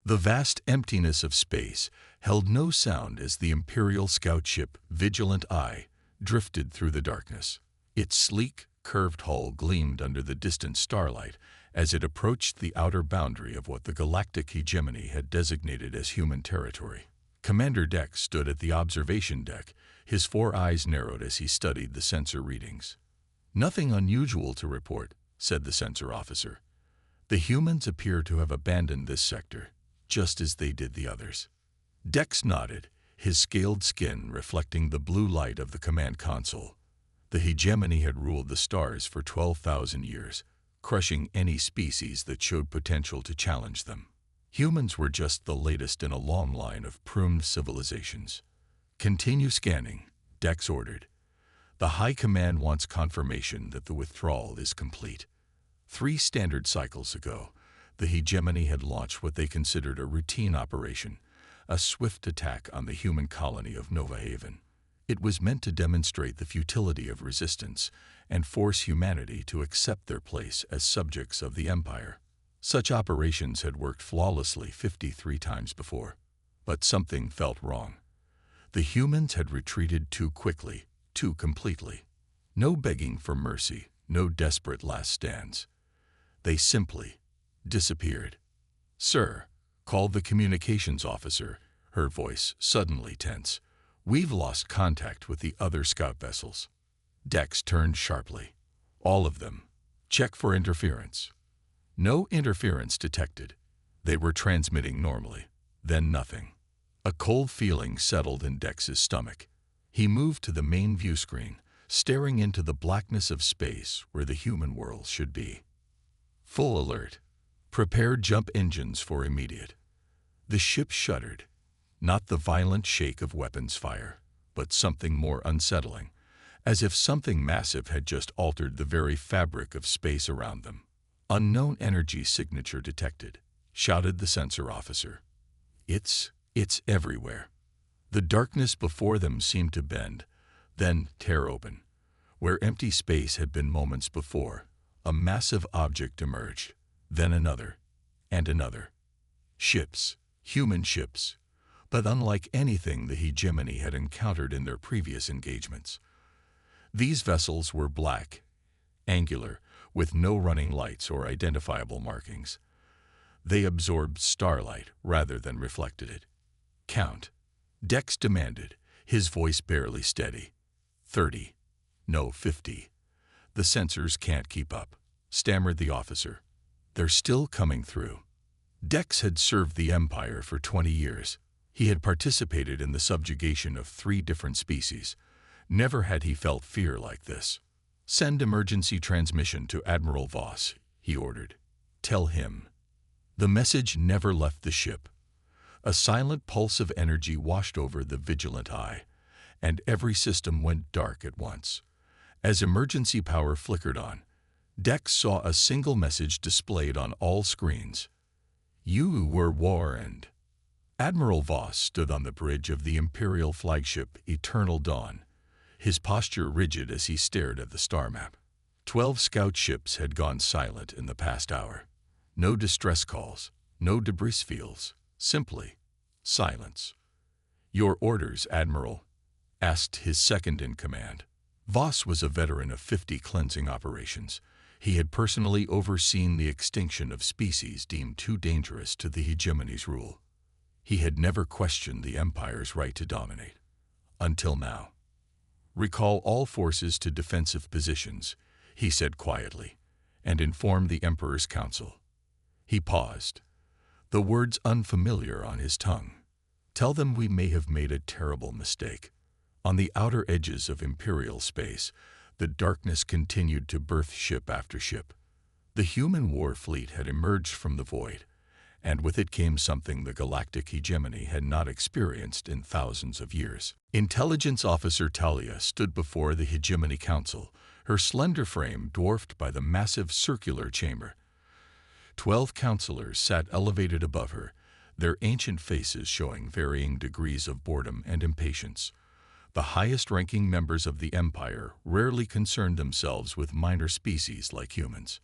The vast emptiness of space held no sound as the Imperial scout ship Vigilant Eye drifted through the darkness. Its sleek, curved hull gleamed under the distant starlight as it approached the outer boundary of what the galactic hegemony had designated as human territory. Commander Dex stood at the observation deck, his 4 eyes narrowed as he studied the sensor readings. "Nothing unusual to report," said the sensor officer. "The humans appear to have abandoned this sector, just as they did the others." Dex nodded, his scaled skin reflecting the blue light of the command console. The hegemony had ruled the stars for 12,000 years, crushing any species that showed potential to challenge them. Humans were just the latest in a long line of pruned civilizations. "Continue scanning," Dex ordered. "The High Command wants confirmation that the withdrawal is complete." 3 standard cycles ago, the hegemony had launched what they considered a routine operation, a swift attack on the human colony of Nova Haven. It was meant to demonstrate the futility of resistance and force humanity to accept their place as subjects of the Empire. Such operations had worked flawlessly 53 times before. But something felt wrong. The humans had retreated too quickly, too completely. No begging for mercy, no desperate last stands. They simply disappeared. "Sir," called the communications officer, her voice suddenly tense. "We've lost contact with the other scout vessels." Dex turned sharply. "All of them. Check for interference." No interference detected. They were transmitting normally. Then nothing. A cold feeling settled in Dex's stomach. He moved to the main view screen, staring into the blackness of space where the human world should be. "Full alert. Prepare jump engines for immediate." The ship shuddered. Not the violent shake of weapons fire, but something more unsettling, as if something massive had just altered the very fabric of space around them. "Unknown energy signature detected," shouted the sensor officer. It's everywhere." The darkness before them seemed to bend, then tear open. Where empty space had been moments before, a massive object emerged, then another, and another. Ships, human ships, but unlike anything the hegemony had encountered in their previous engagements. These vessels were black, angular, with no running lights or identifiable markings. They absorbed starlight rather than reflected it. "Count," Dex demanded, his voice barely steady. 30. No, 50. "The sensors can't keep up," stammered the officer. "They're still coming through." Dex had served the Empire for 20 years. He had participated in the subjugation of 3 different species. Never had he felt fear like this. "Send emergency transmission to Admiral Voss," he ordered. "Tell him." The message never left the ship. A silent pulse of energy washed over the Vigilant Eye, and every system went dark at once. As emergency power flickered on, Dex saw a single message displayed on all screens. "You were warned." Admiral Voss stood on the bridge of the Imperial flagship Eternal Dawn, his posture rigid as he stared at the star map. 12 scout ships had gone silent in the past hour. No distress calls, no debris fields, simply silence. "Your orders, Admiral?" asked his second-in-command. Voss was a veteran of 50 cleansing operations. He had personally overseen the extinction of species deemed too dangerous to the hegemony's rule. He had never questioned the Empire's right to dominate. Until now. "Recall all forces to defensive positions," he said quietly, "and inform the Emperor's Council." He paused, the words unfamiliar on his tongue. "Tell them we may have made a terrible mistake." On the outer edges of Imperial space, the darkness continued to birth ship after ship. The human war fleet had emerged from the void, and with it came something the galactic hegemony had not experienced in thousands of years. Intelligence Officer Talia stood before the Hegemony Council, her slender frame dwarfed by the massive circular chamber. 12 counselors sat elevated above her, their ancient faces showing varying degrees of boredom and impatience. The highest-ranking members of the Empire rarely concerned themselves with minor species like humans.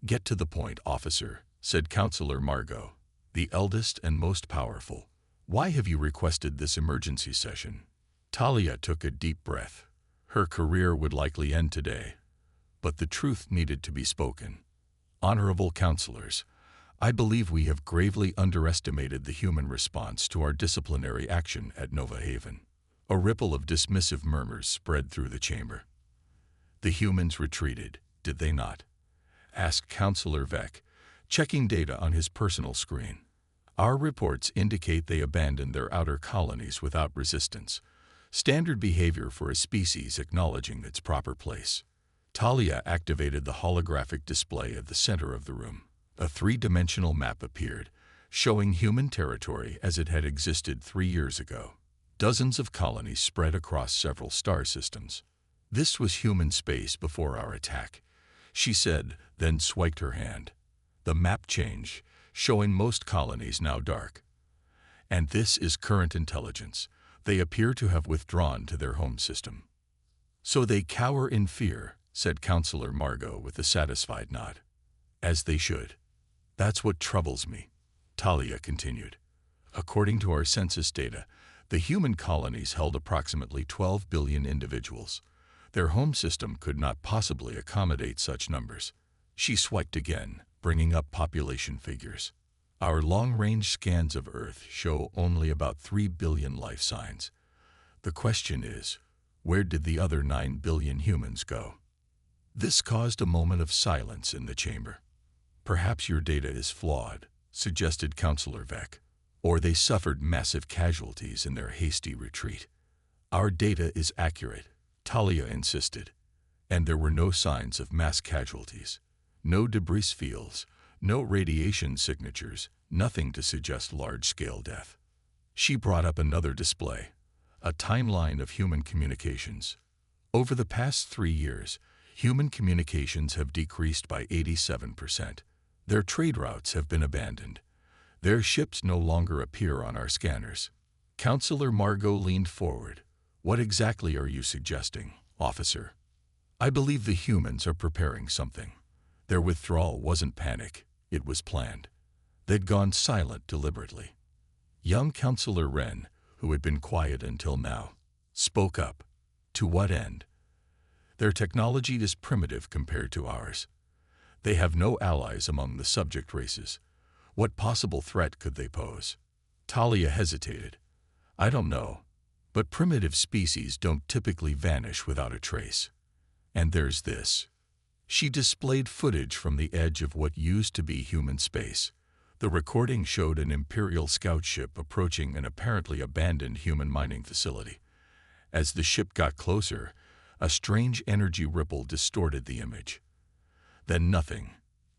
"Get to the point, officer," said Counselor Margot. the eldest and most powerful. Why have you requested this emergency session? Talia took a deep breath. Her career would likely end today, but the truth needed to be spoken. Honorable counselors, I believe we have gravely underestimated the human response to our disciplinary action at Nova Haven. A ripple of dismissive murmurs spread through the chamber. The humans retreated, did they not? Asked Counselor Vec, checking data on his personal screen. Our reports indicate they abandoned their outer colonies without resistance. Standard behavior for a species acknowledging its proper place. Talia activated the holographic display at the center of the room. A three-dimensional map appeared, showing human territory as it had existed 3 years ago. Dozens of colonies spread across several star systems. This was human space before our attack, she said, then swiped her hand. The map changed, showing most colonies now dark. And this is current intelligence. They appear to have withdrawn to their home system. So they cower in fear, said Counselor Margot with a satisfied nod. As they should. That's what troubles me, Talia continued. According to our census data, the human colonies held approximately 12 billion individuals. Their home system could not possibly accommodate such numbers. She swiped again, bringing up population figures. Our long-range scans of Earth show only about 3 billion life signs. The question is, where did the other 9 billion humans go? This caused a moment of silence in the chamber. Perhaps your data is flawed, suggested Counselor Vec, or they suffered massive casualties in their hasty retreat. Our data is accurate, Talia insisted, and there were no signs of mass casualties. No debris fields, no radiation signatures, nothing to suggest large-scale death. She brought up another display, a timeline of human communications. Over the past 3 years, human communications have decreased by 87%. Their trade routes have been abandoned. Their ships no longer appear on our scanners. Counselor Margot leaned forward. What exactly are you suggesting, officer? I believe the humans are preparing something. Their withdrawal wasn't panic, it was planned. They'd gone silent deliberately. Young Counselor Wren, who had been quiet until now, spoke up. To what end? Their technology is primitive compared to ours. They have no allies among the subject races. What possible threat could they pose? Talia hesitated. I don't know, but primitive species don't typically vanish without a trace. And there's this. She displayed footage from the edge of what used to be human space. The recording showed an Imperial scout ship approaching an apparently abandoned human mining facility. As the ship got closer, a strange energy ripple distorted the image. Then nothing,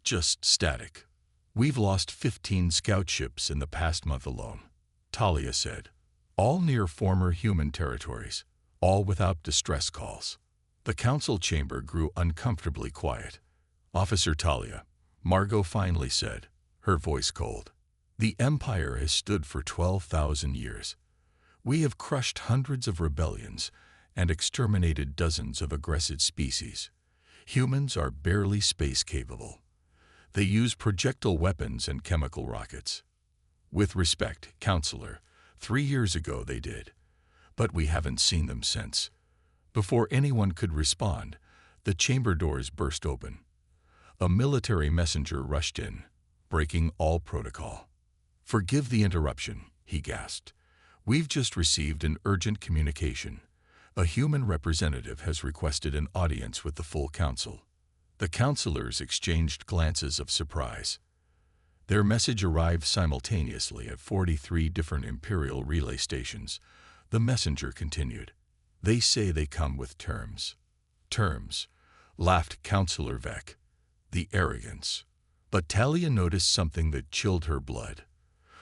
just static. We've lost 15 scout ships in the past month alone, Talia said. All near former human territories, all without distress calls. The council chamber grew uncomfortably quiet. Officer Talia, Margot finally said, her voice cold. The Empire has stood for 12,000 years. We have crushed hundreds of rebellions and exterminated dozens of aggressive species. Humans are barely space capable. They use projectile weapons and chemical rockets. With respect, Counselor, 3 years ago they did, but we haven't seen them since. Before anyone could respond, the chamber doors burst open. A military messenger rushed in, breaking all protocol. Forgive the interruption, he gasped. We've just received an urgent communication. A human representative has requested an audience with the full council. The counselors exchanged glances of surprise. Their message arrived simultaneously at 43 different Imperial relay stations. The messenger continued. They say they come with terms. Terms, laughed Counselor Vec. The arrogance. But Talia noticed something that chilled her blood.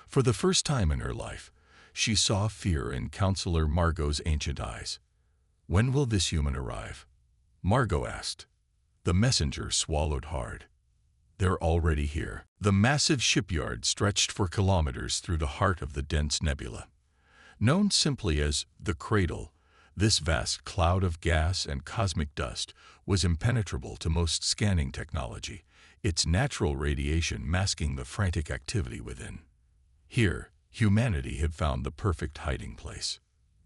For the first time in her life, she saw fear in Counselor Margot's ancient eyes. When will this human arrive? Margot asked. The messenger swallowed hard. They're already here. The massive shipyard stretched for kilometers through the heart of the dense nebula. Known simply as the Cradle, this vast cloud of gas and cosmic dust was impenetrable to most scanning technology, its natural radiation masking the frantic activity within. Here, humanity had found the perfect hiding place.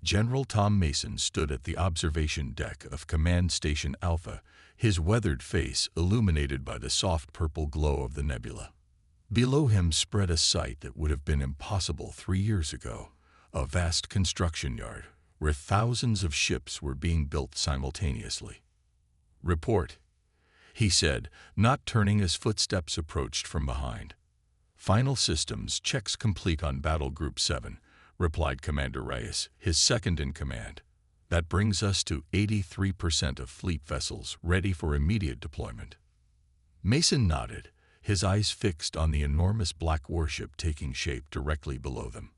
General Tom Mason stood at the observation deck of Command Station Alpha, his weathered face illuminated by the soft purple glow of the nebula. Below him spread a sight that would have been impossible 3 years ago, a vast construction yard where thousands of ships were being built simultaneously. "Report," he said, not turning as footsteps approached from behind. "Final systems checks complete on Battle Group 7, replied Commander Reyes, his second in command. "That brings us to 83% of fleet vessels ready for immediate deployment." Mason nodded, his eyes fixed on the enormous black warship taking shape directly below them.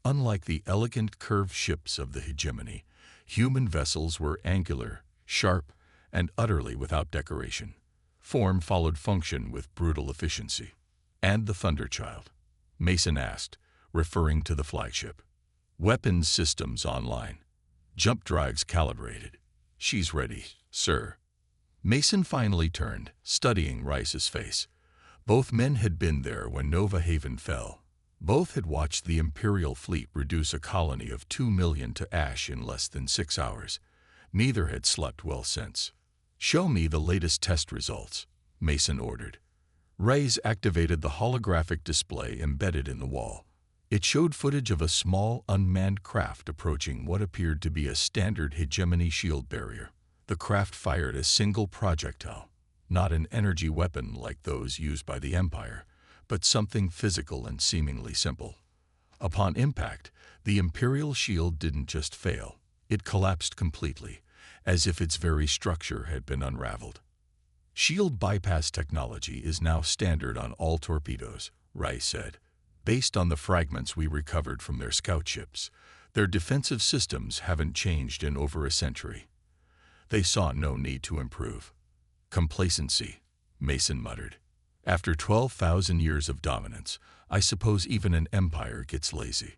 Unlike the elegant curved ships of the hegemony, human vessels were angular, sharp, and utterly without decoration. Form followed function with brutal efficiency. "And the Thunderchild?" Mason asked, referring to the flagship. "Weapons systems online. Jump drives calibrated. She's ready, sir." Mason finally turned, studying Rice's face. Both men had been there when Nova Haven fell. Both had watched the Imperial fleet reduce a colony of 2 million to ash in less than 6 hours. Neither had slept well since. "Show me the latest test results," Mason ordered. Reyes activated the holographic display embedded in the wall. It showed footage of a small, unmanned craft approaching what appeared to be a standard hegemony shield barrier. The craft fired a single projectile, not an energy weapon like those used by the Empire, but something physical and seemingly simple. Upon impact, the Imperial shield didn't just fail, it collapsed completely, as if its very structure had been unraveled. "Shield bypass technology is now standard on all torpedoes," Rice said. "Based on the fragments we recovered from their scout ships, their defensive systems haven't changed in over a century." They saw no need to improve. "Complacency," Mason muttered. "After 12,000 years of dominance, I suppose even an empire gets lazy."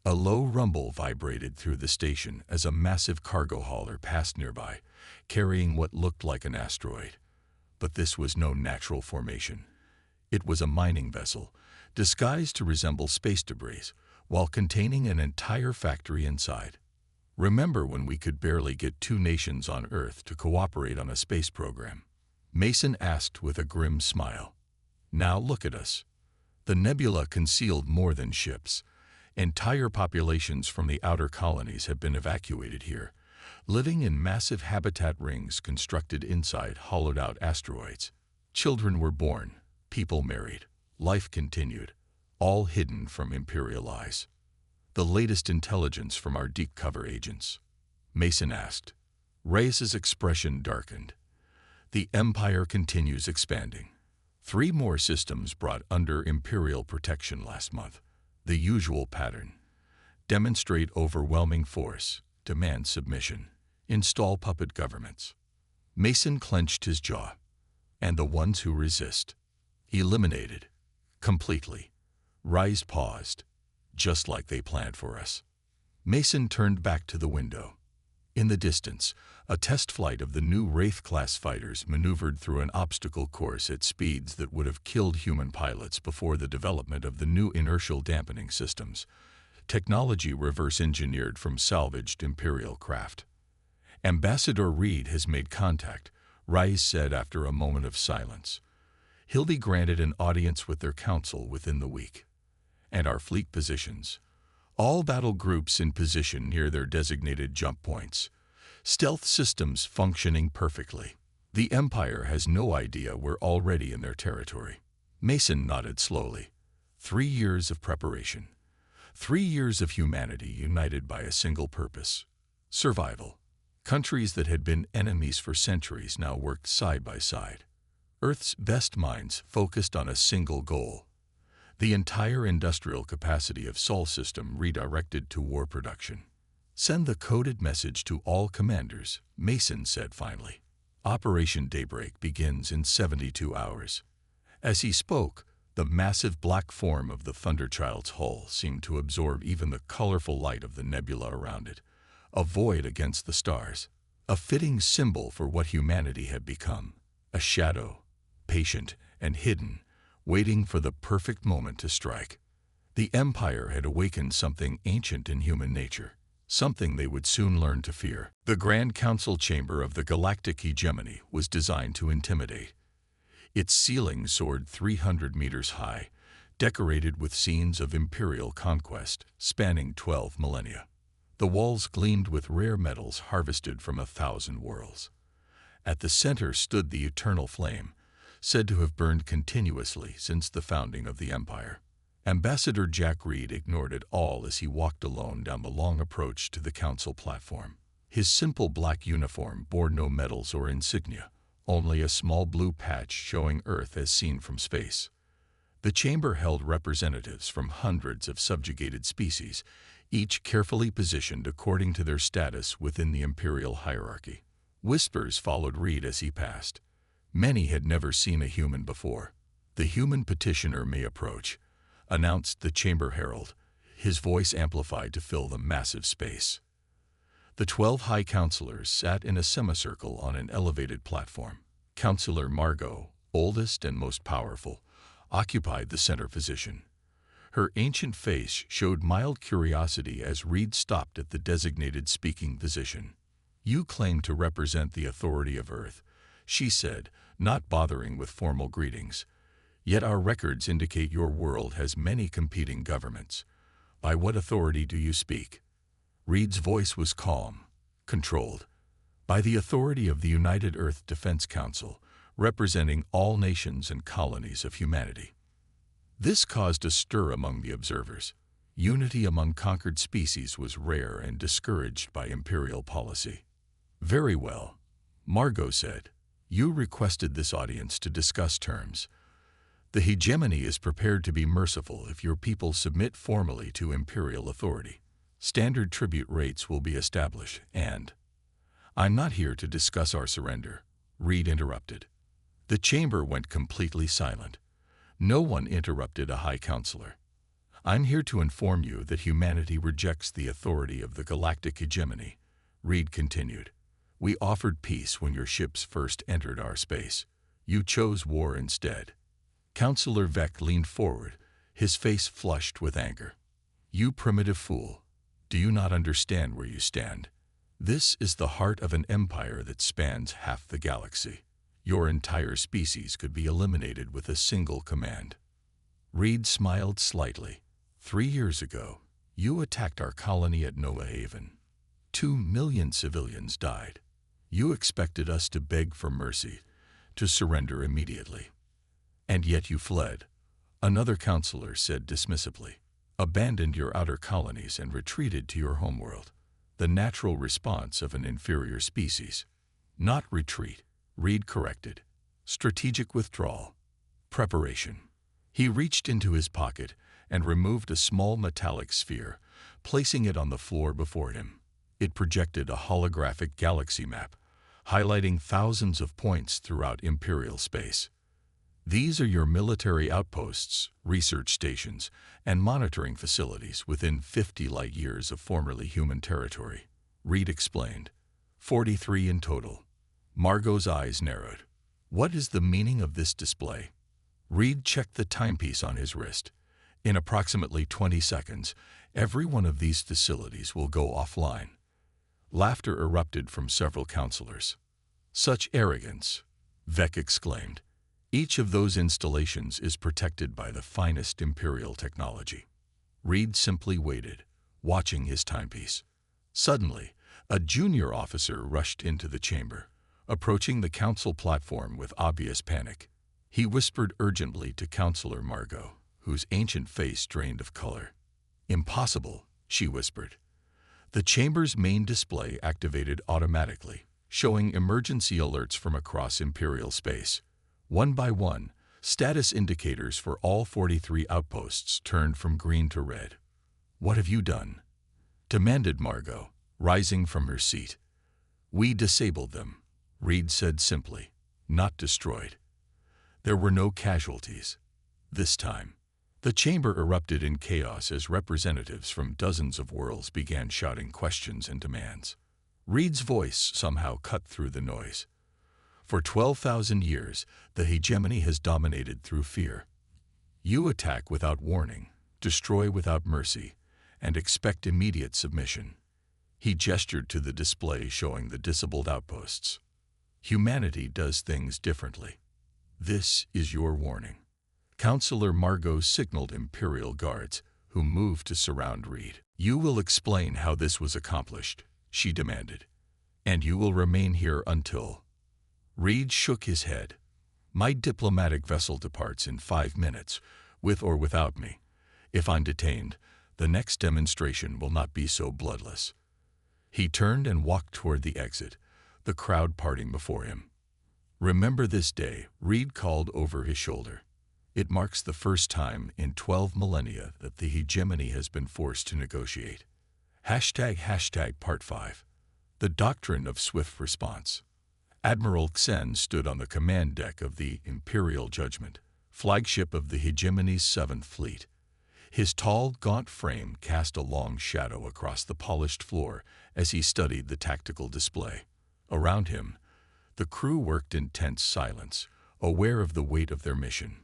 A low rumble vibrated through the station as a massive cargo hauler passed nearby, carrying what looked like an asteroid. But this was no natural formation. It was a mining vessel, disguised to resemble space debris, while containing an entire factory inside. "Remember when we could barely get 2 nations on Earth to cooperate on a space program?" Mason asked with a grim smile. "Now look at us." The nebula concealed more than ships. Entire populations from the outer colonies have been evacuated here, living in massive habitat rings constructed inside hollowed-out asteroids. Children were born, people married, life continued, all hidden from Imperial eyes. "The latest intelligence from our deep cover agents?" Mason asked. Reyes's expression darkened. "The Empire continues expanding. 3 more systems brought under Imperial protection last month. The usual pattern. Demonstrate overwhelming force, demand submission, install puppet governments." Mason clenched his jaw. "And the ones who resist?" "Eliminated. Completely." Reyes paused. "Just like they planned for us." Mason turned back to the window. In the distance, a test flight of the new Wraith-class fighters maneuvered through an obstacle course at speeds that would have killed human pilots before the development of the new inertial dampening systems, technology reverse-engineered from salvaged Imperial craft. "Ambassador Reed has made contact," Reyes said after a moment of silence. "He'll be granted an audience with their council within the week. And our fleet positions. All battle groups in position near their designated jump points. Stealth systems functioning perfectly. The Empire has no idea we're already in their territory." Mason nodded slowly. 3 years of preparation. 3 years of humanity united by a single purpose: survival. Countries that had been enemies for centuries now worked side by side. Earth's best minds focused on a single goal: the entire industrial capacity of Sol system redirected to war production. "Send the coded message to all commanders," Mason said finally. "Operation Daybreak begins in 72 hours. As he spoke, the massive black form of the Thunderchild's hull seemed to absorb even the colorful light of the nebula around it, a void against the stars, a fitting symbol for what humanity had become, a shadow, patient and hidden, waiting for the perfect moment to strike. The Empire had awakened something ancient in human nature, something they would soon learn to fear. The Grand Council Chamber of the Galactic Hegemony was designed to intimidate. Its ceiling soared 300 meters high, decorated with scenes of imperial conquest spanning 12 millennia. The walls gleamed with rare metals harvested from 1,000 worlds. At the center stood the eternal flame, said to have burned continuously since the founding of the Empire. Ambassador Jack Reed ignored it all as he walked alone down the long approach to the council platform. His simple black uniform bore no medals or insignia, only a small blue patch showing Earth as seen from space. The chamber held representatives from hundreds of subjugated species, each carefully positioned according to their status within the imperial hierarchy. Whispers followed Reed as he passed. Many had never seen a human before. "The human petitioner may approach," announced the chamber herald, his voice amplified to fill the massive space. The 12 high counselors sat in a semicircle on an elevated platform. Counselor Margot, oldest and most powerful, occupied the center position. Her ancient face showed mild curiosity as Reed stopped at the designated speaking position. "You claim to represent the authority of Earth," she said, not bothering with formal greetings. "Yet our records indicate your world has many competing governments. By what authority do you speak?" Reed's voice was calm, controlled. "By the authority of the United Earth Defense Council, representing all nations and colonies of humanity." This caused a stir among the observers. Unity among conquered species was rare and discouraged by imperial policy. "Very well," Margot said. "You requested this audience to discuss terms. The hegemony is prepared to be merciful if your people submit formally to imperial authority. Standard tribute rates will be established, and—" "I'm not here to discuss our surrender," Reed interrupted. The chamber went completely silent. No one interrupted a high counselor. "I'm here to inform you that humanity rejects the authority of the galactic hegemony," Reed continued. "We offered peace when your ships first entered our space. You chose war instead." Counselor Vec leaned forward, his face flushed with anger. "You primitive fool, do you not understand where you stand? This is the heart of an empire that spans half the galaxy. Your entire species could be eliminated with a single command." Reed smiled slightly. 3 years ago, you attacked our colony at Nova Haven. 2 million civilians died. You expected us to beg for mercy, to surrender immediately. And yet you fled, another counselor said dismissively, abandoned your outer colonies and retreated to your homeworld. The natural response of an inferior species. Not retreat, Reed corrected. Strategic withdrawal. Preparation. He reached into his pocket and removed a small metallic sphere, placing it on the floor before him. It projected a holographic galaxy map, highlighting thousands of points throughout imperial space. "These are your military outposts, research stations, and monitoring facilities within 50 light-years of formerly human territory," Reed explained. 43 in total. Margot's eyes narrowed. "What is the meaning of this display?" Reed checked the timepiece on his wrist. "In approximately 20 seconds, every one of these facilities will go offline." Laughter erupted from several counselors. "Such arrogance!" Vec exclaimed. "Each of those installations is protected by the finest imperial technology." Reed simply waited, watching his timepiece. Suddenly, a junior officer rushed into the chamber, approaching the council platform with obvious panic. He whispered urgently to Counselor Margot, whose ancient face drained of color. "Impossible," she whispered. The chamber's main display activated automatically, showing emergency alerts from across imperial space. One by one, status indicators for all 43 outposts turned from green to red. "What have you done?" demanded Margot, rising from her seat. "We disabled them," Reed said simply, "not destroyed." There were no casualties. This time, the chamber erupted in chaos as representatives from dozens of worlds began shouting questions and demands. Reed's voice somehow cut through the noise. "For 12,000 years, the hegemony has dominated through fear. You attack without warning, destroy without mercy, and expect immediate submission. He gestured to the display showing the disabled outposts. Humanity does things differently. This is your warning. Counselor Margot signaled Imperial guards, who moved to surround Reed. You will explain how this was accomplished, she demanded, and you will remain here until... Reed shook his head. My diplomatic vessel departs in 5 minutes, with or without me. If I'm detained, the next demonstration will not be so bloodless. He turned and walked toward the exit, the crowd parting before him. Remember this day, Reed called over his shoulder. It marks the first time in 12 millennia that the hegemony has been forced to negotiate. Part 5. The Doctrine of Swift Response. Admiral Xen stood on the command deck of the Imperial Judgment, flagship of the hegemony's 7th Fleet. His tall, gaunt frame cast a long shadow across the polished floor as he studied the tactical display. Around him, the crew worked in tense silence, aware of the weight of their mission.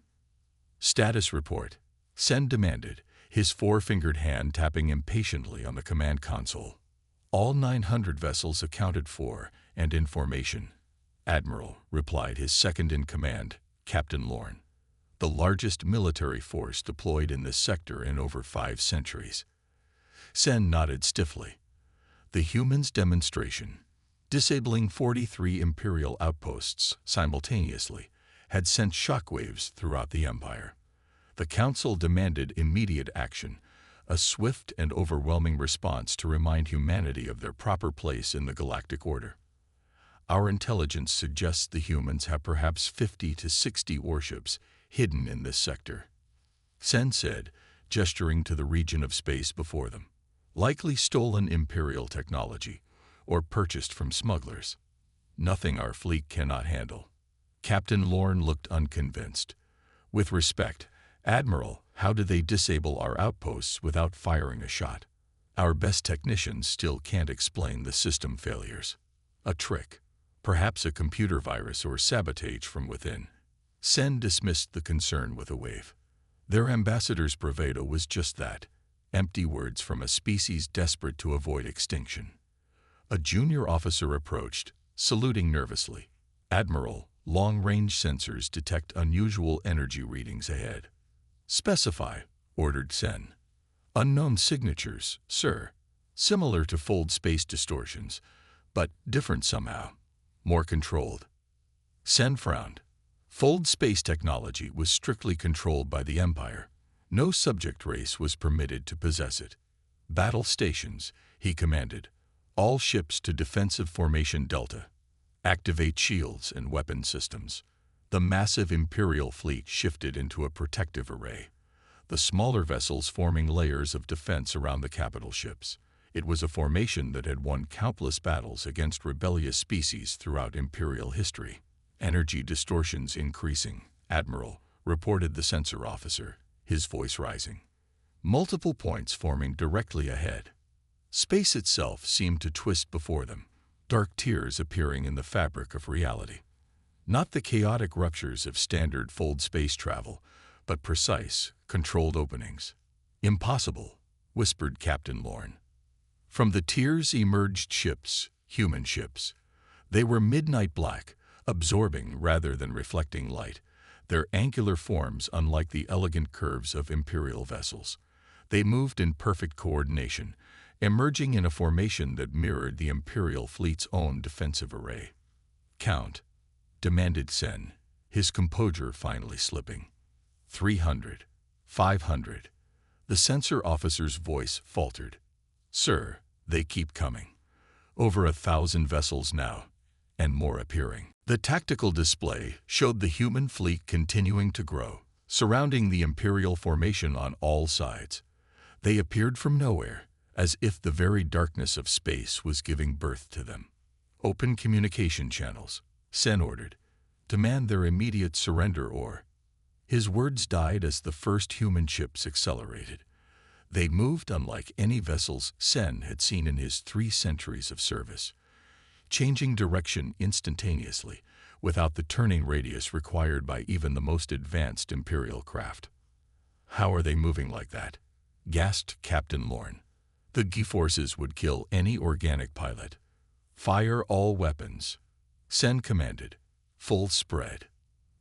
Status report, Xen demanded, his four-fingered hand tapping impatiently on the command console. All 900 vessels accounted for and in formation. Admiral, replied his second-in-command, Captain Lorne. The largest military force deployed in this sector in over 5 centuries. Xen nodded stiffly. The humans' demonstration, disabling 43 Imperial outposts simultaneously, had sent shockwaves throughout the Empire. The Council demanded immediate action, a swift and overwhelming response to remind humanity of their proper place in the galactic order. Our intelligence suggests the humans have perhaps 50 to 60 warships hidden in this sector, Xen said, gesturing to the region of space before them. Likely stolen Imperial technology, or purchased from smugglers. Nothing our fleet cannot handle. Captain Lorne looked unconvinced. With respect, Admiral, how do they disable our outposts without firing a shot? Our best technicians still can't explain the system failures. A trick. Perhaps a computer virus or sabotage from within. Xen dismissed the concern with a wave. Their ambassador's bravado was just that, empty words from a species desperate to avoid extinction. A junior officer approached, saluting nervously. Admiral, long-range sensors detect unusual energy readings ahead. Specify, ordered Xen. Unknown signatures, sir. Similar to fold space distortions, but different somehow. More controlled. Xen frowned. Fold space technology was strictly controlled by the Empire. No subject race was permitted to possess it. Battle stations, he commanded. All ships to defensive formation Delta. Activate shields and weapon systems. The massive Imperial fleet shifted into a protective array, the smaller vessels forming layers of defense around the capital ships. It was a formation that had won countless battles against rebellious species throughout Imperial history. Energy distortions increasing, Admiral, reported the sensor officer, his voice rising. Multiple points forming directly ahead. Space itself seemed to twist before them, dark tears appearing in the fabric of reality. Not the chaotic ruptures of standard fold space travel, but precise, controlled openings. Impossible, whispered Captain Lorne. From the tears emerged ships, human ships. They were midnight black, absorbing rather than reflecting light, their angular forms unlike the elegant curves of Imperial vessels. They moved in perfect coordination, emerging in a formation that mirrored the Imperial fleet's own defensive array. Count, demanded Xen, his composure finally slipping. 300, 500. The sensor officer's voice faltered. Sir, they keep coming. Over 1,000 vessels now, and more appearing. The tactical display showed the human fleet continuing to grow, surrounding the Imperial formation on all sides. They appeared from nowhere, as if the very darkness of space was giving birth to them. Open communication channels, Xen ordered. Demand their immediate surrender or... His words died as the first human ships accelerated. They moved unlike any vessels Xen had seen in his 3 centuries of service, changing direction instantaneously, without the turning radius required by even the most advanced Imperial craft. How are they moving like that? Gasped Captain Lorne. The G-forces would kill any organic pilot. Fire all weapons. Sen commanded. Full spread.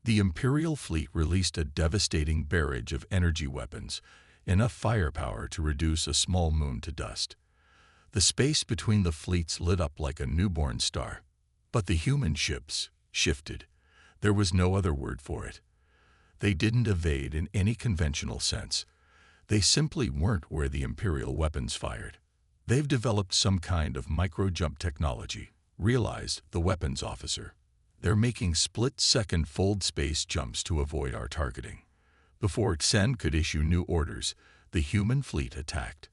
The Imperial fleet released a devastating barrage of energy weapons, enough firepower to reduce a small moon to dust. The space between the fleets lit up like a newborn star. But the human ships shifted. There was no other word for it. They didn't evade in any conventional sense. They simply weren't where the Imperial weapons fired. They've developed some kind of micro-jump technology, realized the weapons officer. They're making split-second fold space jumps to avoid our targeting. Before Sen could issue new orders, the human fleet attacked.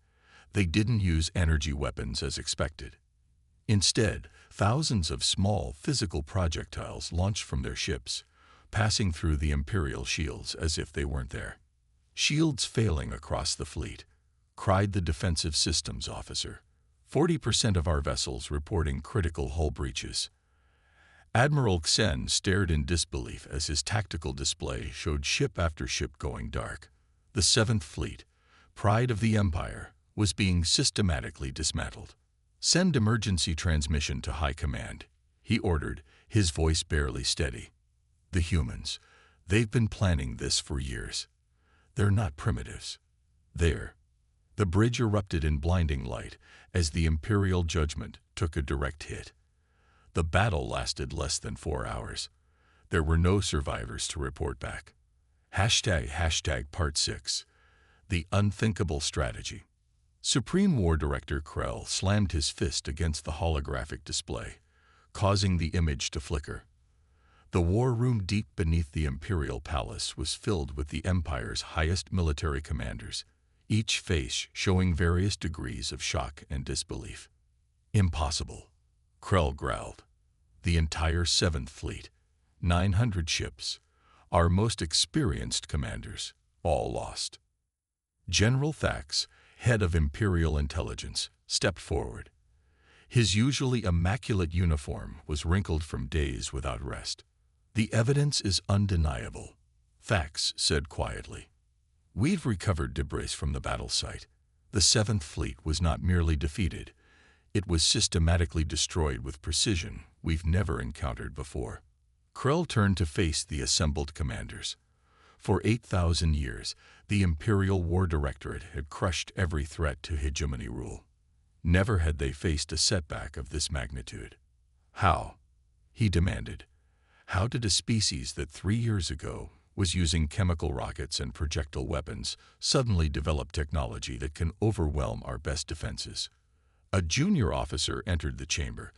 They didn't use energy weapons as expected. Instead, thousands of small physical projectiles launched from their ships, passing through the Imperial shields as if they weren't there. Shields failing across the fleet, cried the defensive systems officer. 40% of our vessels reporting critical hull breaches. Admiral Xen stared in disbelief as his tactical display showed ship after ship going dark. The 7th Fleet, pride of the Empire, was being systematically dismantled. Send emergency transmission to High Command, he ordered, his voice barely steady. The humans, they've been planning this for years. They're not primitives. They're. The bridge erupted in blinding light as the Imperial judgment took a direct hit. The battle lasted less than 4 hours. There were no survivors to report back. Part 6. The unthinkable strategy. Supreme War Director Krell slammed his fist against the holographic display, causing the image to flicker. The war room deep beneath the Imperial Palace was filled with the Empire's highest military commanders, each face showing various degrees of shock and disbelief. Impossible, Krell growled. The entire 7th Fleet, 900 ships, our most experienced commanders, all lost. General Thax, head of Imperial Intelligence, stepped forward. His usually immaculate uniform was wrinkled from days without rest. The evidence is undeniable, Thax said quietly. We've recovered debris from the battle site. The 7th Fleet was not merely defeated. It was systematically destroyed with precision we've never encountered before. Krell turned to face the assembled commanders. For 8,000 years, the Imperial War Directorate had crushed every threat to hegemony rule. Never had they faced a setback of this magnitude. How? He demanded. How did a species that 3 years ago was using chemical rockets and projectile weapons suddenly develop technology that can overwhelm our best defenses? A junior officer entered the chamber,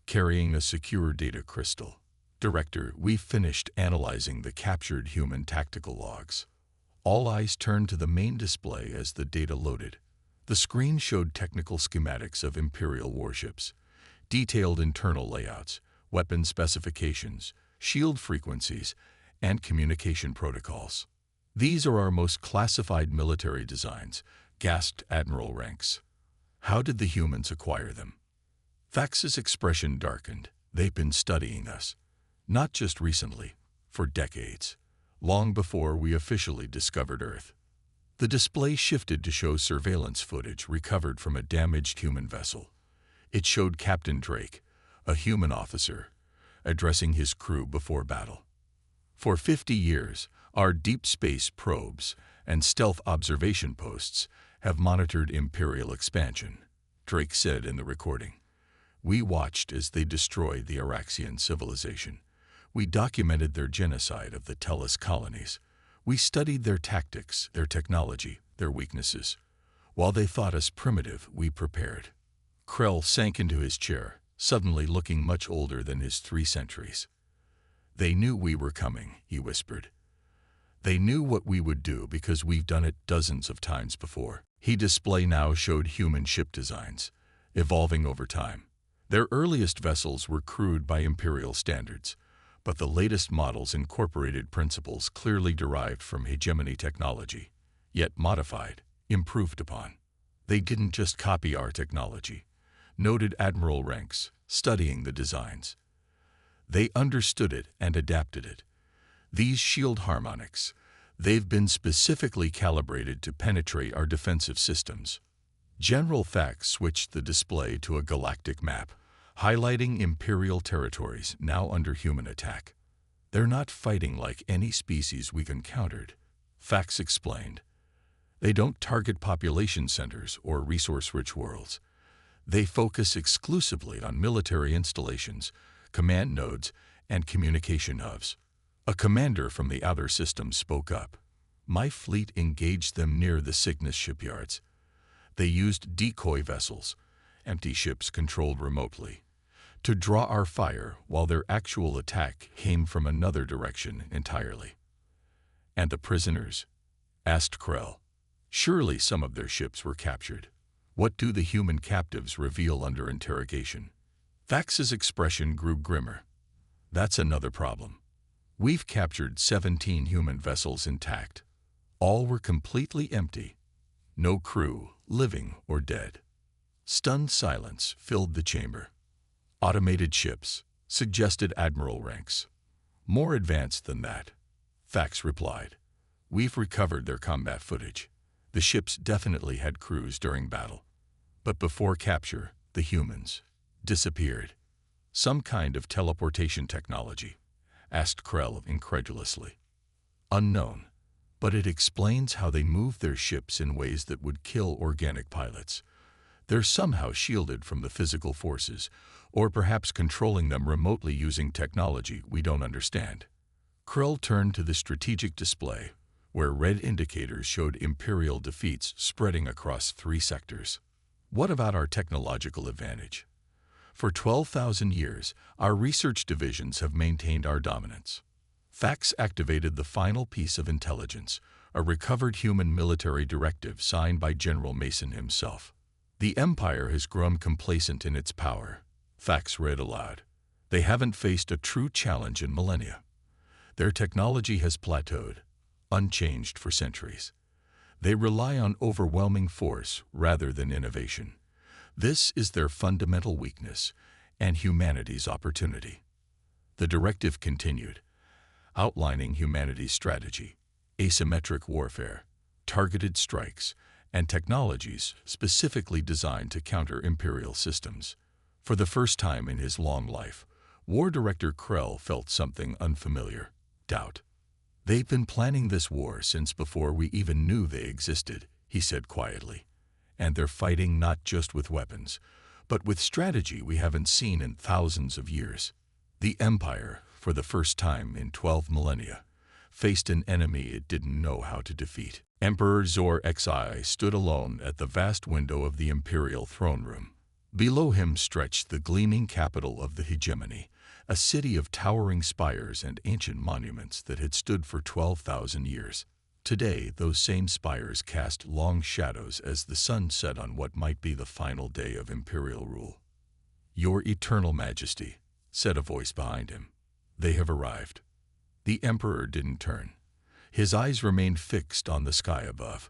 carrying a secure data crystal. Director, we've finished analyzing the captured human tactical logs. All eyes turned to the main display as the data loaded. The screen showed technical schematics of Imperial warships, detailed internal layouts, weapon specifications, shield frequencies, and communication protocols. These are our most classified military designs, gasped Admiral Ranks. How did the humans acquire them? Thax's expression darkened. They've been studying us. Not just recently, for decades, long before we officially discovered Earth. The display shifted to show surveillance footage recovered from a damaged human vessel. It showed Captain Drake, a human officer, addressing his crew before battle. For 50 years, our deep space probes and stealth observation posts have monitored Imperial expansion, Drake said in the recording. We watched as they destroyed the Araxian civilization. We documented their genocide of the Tellus colonies. We studied their tactics, their technology, their weaknesses. While they thought us primitive, we prepared. Krell sank into his chair, suddenly looking much older than his 3 centuries. They knew we were coming, he whispered. They knew what we would do because we've done it dozens of times before. His display now showed human ship designs, evolving over time. Their earliest vessels were crude by Imperial standards, but the latest models incorporated principles clearly derived from hegemony technology, yet modified, improved upon. They didn't just copy our technology, noted Admiral Ranks, studying the designs. They understood it and adapted it. These shield harmonics, They've been specifically calibrated to penetrate our defensive systems. General Fax switched the display to a galactic map, highlighting Imperial territories now under human attack. They're not fighting like any species we've encountered, Fax explained. They don't target population centers or resource-rich worlds. They focus exclusively on military installations, command nodes, and communication hubs. A commander from the outer system spoke up. My fleet engaged them near the Cygnus shipyards. They used decoy vessels, empty ships controlled remotely, to draw our fire while their actual attack came from another direction entirely. And the prisoners? Asked Krell. Surely some of their ships were captured. What do the human captives reveal under interrogation? Fax's expression grew grimmer. That's another problem. We've captured 17 human vessels intact. All were completely empty. No crew, living or dead. Stunned silence filled the chamber. Automated ships, suggested admiral ranks. More advanced than that, Fax replied. We've recovered their combat footage. The ships definitely had crews during battle. But before capture, the humans disappeared. Some kind of teleportation technology, asked Krell incredulously. Unknown, but it explains how they move their ships in ways that would kill organic pilots. They're somehow shielded from the physical forces, or perhaps controlling them remotely using technology we don't understand. Krell turned to the strategic display, where red indicators showed Imperial defeats spreading across 3 sectors. What about our technological advantage? For 12,000 years, our research divisions have maintained our dominance. Fax activated the final piece of intelligence, a recovered human military directive signed by General Mason himself. The Empire has grown complacent in its power, Fax read aloud. They haven't faced a true challenge in millennia. Their technology has plateaued, unchanged for centuries. They rely on overwhelming force rather than innovation. This is their fundamental weakness and humanity's opportunity. The directive continued, outlining humanity's strategy, asymmetric warfare, targeted strikes, and technologies specifically designed to counter Imperial systems. For the first time in his long life, War Director Krell felt something unfamiliar: doubt. They've been planning this war since before we even knew they existed, he said quietly. And they're fighting not just with weapons, but with strategy we haven't seen in thousands of years. The Empire, for the first time in 12 millennia, faced an enemy it didn't know how to defeat. Emperor Zor Xi stood alone at the vast window of the Imperial throne room. Below him stretched the gleaming capital of the hegemony, a city of towering spires and ancient monuments that had stood for 12,000 years. Today, those same spires cast long shadows as the sun set on what might be the final day of Imperial rule. Your Eternal Majesty, said a voice behind him. They have arrived. The Emperor didn't turn. His eyes remained fixed on the sky above,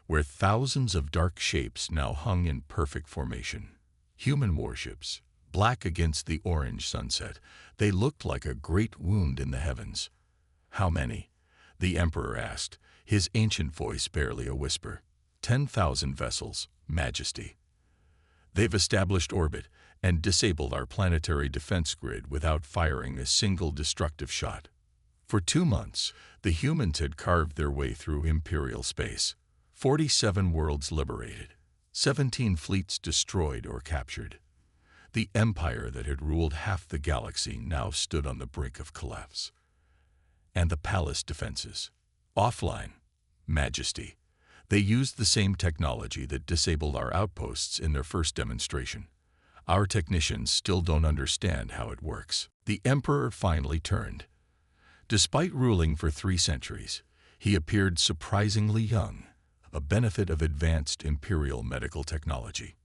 where thousands of dark shapes now hung in perfect formation. Human warships, black against the orange sunset, they looked like a great wound in the heavens. How many? The Emperor asked, his ancient voice barely a whisper. 10,000 vessels, Majesty. They've established orbit and disabled our planetary defense grid without firing a single destructive shot. For 2 months, the humans had carved their way through Imperial space. 47 worlds liberated, 17 fleets destroyed or captured. The empire that had ruled half the galaxy now stood on the brink of collapse. And the palace defenses. Offline, Majesty. They used the same technology that disabled our outposts in their first demonstration. Our technicians still don't understand how it works. The Emperor finally turned. Despite ruling for 3 centuries, he appeared surprisingly young, a benefit of advanced Imperial medical technology.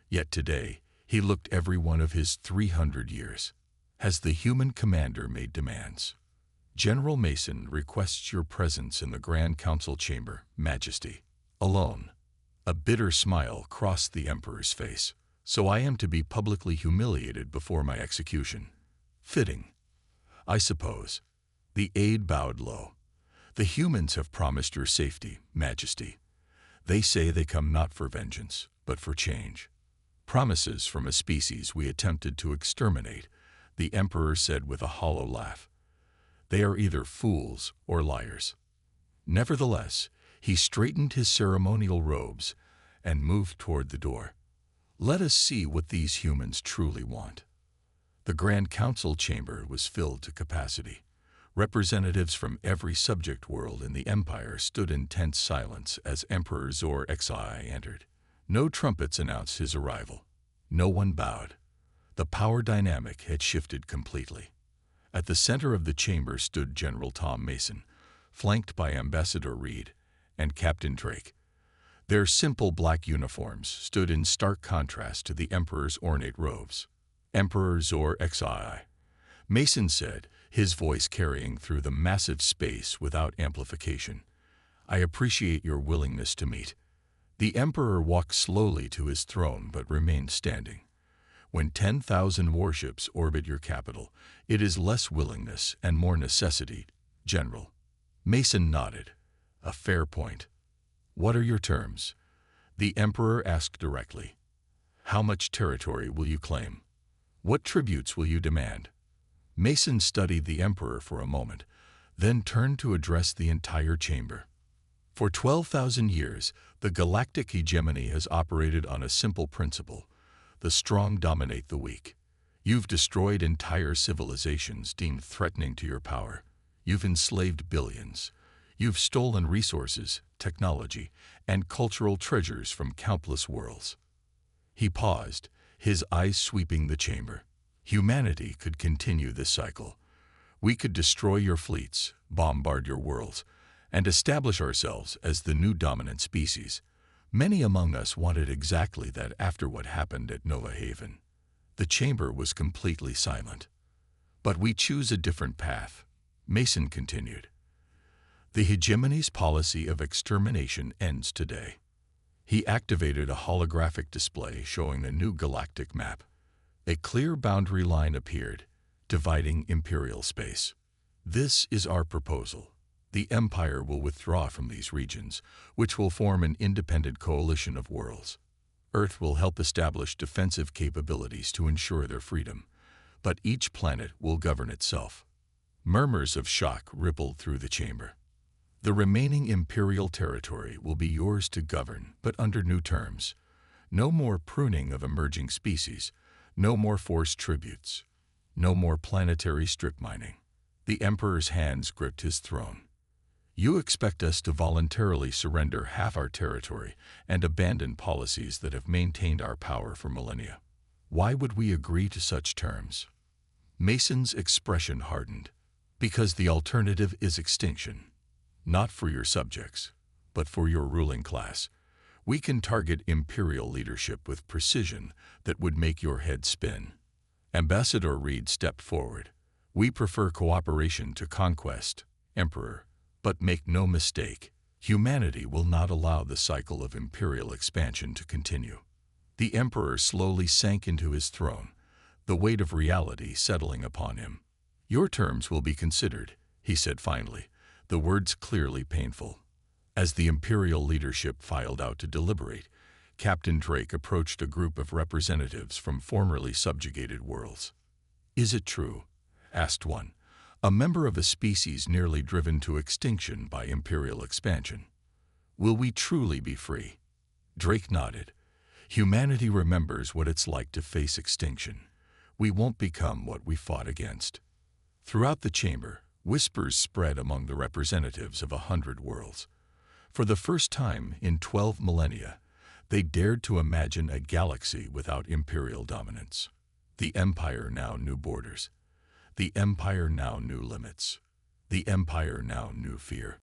Yet today, he looked every one of his 300 years. Has the human commander made demands? General Mason requests your presence in the Grand Council chamber, Majesty. Alone. A bitter smile crossed the Emperor's face. So I am to be publicly humiliated before my execution. Fitting, I suppose. The aide bowed low. The humans have promised your safety, Majesty. They say they come not for vengeance, but for change. Promises from a species we attempted to exterminate, the Emperor said with a hollow laugh. They are either fools or liars. Nevertheless, he straightened his ceremonial robes and moved toward the door. Let us see what these humans truly want. The Grand Council chamber was filled to capacity. Representatives from every subject world in the Empire stood in tense silence as Emperor Zor Xi entered. No trumpets announced his arrival. No one bowed. The power dynamic had shifted completely. At the center of the chamber stood General Tom Mason, flanked by Ambassador Reed and Captain Drake. Their simple black uniforms stood in stark contrast to the Emperor's ornate robes. Emperor Zor Xi, Mason said, his voice carrying through the massive space without amplification. I appreciate your willingness to meet. The Emperor walked slowly to his throne but remained standing. When 10,000 warships orbit your capital, it is less willingness and more necessity, General. Mason nodded. A fair point. What are your terms? The Emperor asked directly. How much territory will you claim? What tributes will you demand? Mason studied the Emperor for a moment, then turned to address the entire chamber. For 12,000 years, the galactic hegemony has operated on a simple principle. The strong dominate the weak. You've destroyed entire civilizations deemed threatening to your power. You've enslaved billions. You've stolen resources, technology, and cultural treasures from countless worlds. He paused, his eyes sweeping the chamber. Humanity could continue this cycle. We could destroy your fleets, bombard your worlds, and establish ourselves as the new dominant species. Many among us wanted exactly that after what happened at Nova Haven. The chamber was completely silent. But we choose a different path, Mason continued. The hegemony's policy of extermination ends today. He activated a holographic display showing a new galactic map. A clear boundary line appeared, dividing Imperial space. This is our proposal. The Empire will withdraw from these regions, which will form an independent coalition of worlds. Earth will help establish defensive capabilities to ensure their freedom, but each planet will govern itself. Murmurs of shock rippled through the chamber. The remaining Imperial territory will be yours to govern, but under new terms. No more pruning of emerging species, no more forced tributes, no more planetary strip mining. The Emperor's hands gripped his throne. You expect us to voluntarily surrender half our territory and abandon policies that have maintained our power for millennia. Why would we agree to such terms? Mason's expression hardened. Because the alternative is extinction. Not for your subjects, but for your ruling class. We can target Imperial leadership with precision that would make your head spin. Ambassador Reed stepped forward. We prefer cooperation to conquest, Emperor. But make no mistake, humanity will not allow the cycle of Imperial expansion to continue. The Emperor slowly sank into his throne, the weight of reality settling upon him. Your terms will be considered, he said finally, the words clearly painful. As the Imperial leadership filed out to deliberate, Captain Drake approached a group of representatives from formerly subjugated worlds. Is it true? Asked one. A member of a species nearly driven to extinction by Imperial expansion. Will we truly be free? Drake nodded. Humanity remembers what it's like to face extinction. We won't become what we fought against. Throughout the chamber, whispers spread among the representatives of 100 worlds. For the first time in 12 millennia, they dared to imagine a galaxy without Imperial dominance. The Empire now knew borders. The Empire now knew limits. The Empire now knew fear.